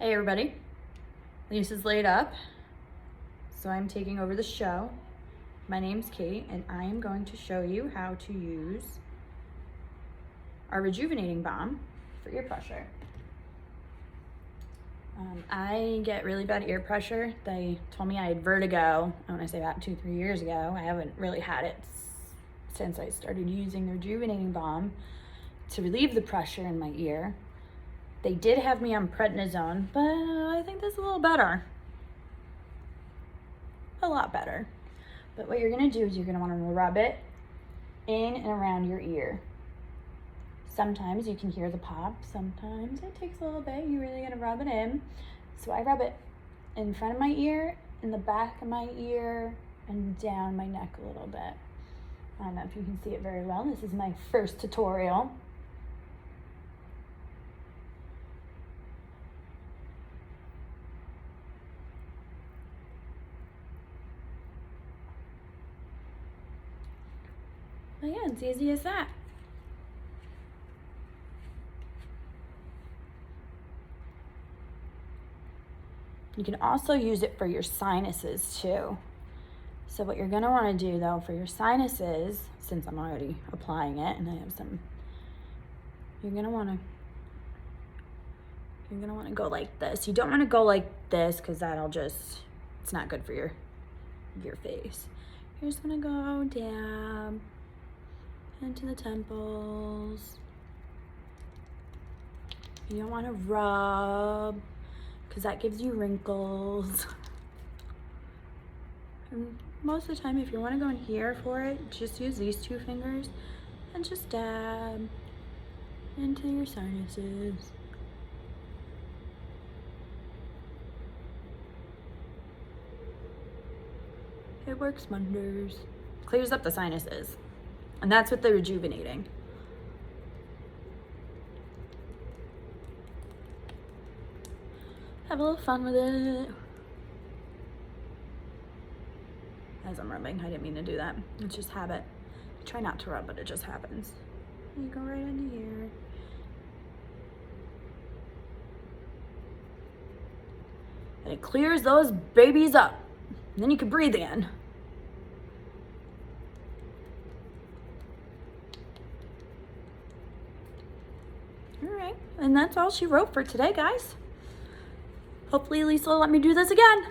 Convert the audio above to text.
Hey everybody, Lisa's laid up, so I'm taking over the show. My name's Kate, and I am going to show you how to use our Rejuvenating Balm for ear pressure. I get really bad ear pressure. They told me I had vertigo, and when I say about 2-3 years ago, I haven't really had it since I started using the Rejuvenating Balm to relieve the pressure in my ear. They did have me on prednisone, but I think this is a little better. A lot better. But what you're gonna do is you're gonna wanna rub it in and around your ear. Sometimes you can hear the pop, sometimes it takes a little bit. You really gotta rub it in. So I rub it in front of my ear, in the back of my ear, and down my neck a little bit. I don't know if you can see it very well. This is my first tutorial. But yeah, it's easy as that. You can also use it for your sinuses too. So what you're gonna wanna do though for your sinuses, since I'm already applying it and I have some, you're gonna wanna go like this. You don't wanna go like this because it's not good for your face. You're just gonna go down into the temples. You don't want to rub because that gives you wrinkles. And most of the time, if you want to go in here for it, just use these 2 fingers and just dab into your sinuses. It works wonders. Clears up the sinuses. And that's what they're rejuvenating. Have a little fun with it. As I'm rubbing, I didn't mean to do that. It's just habit. I try not to rub, but it just happens. And you go right into here. And it clears those babies up. And then you can breathe again. All right, and that's all she wrote for today, guys. Hopefully Lisa will let me do this again.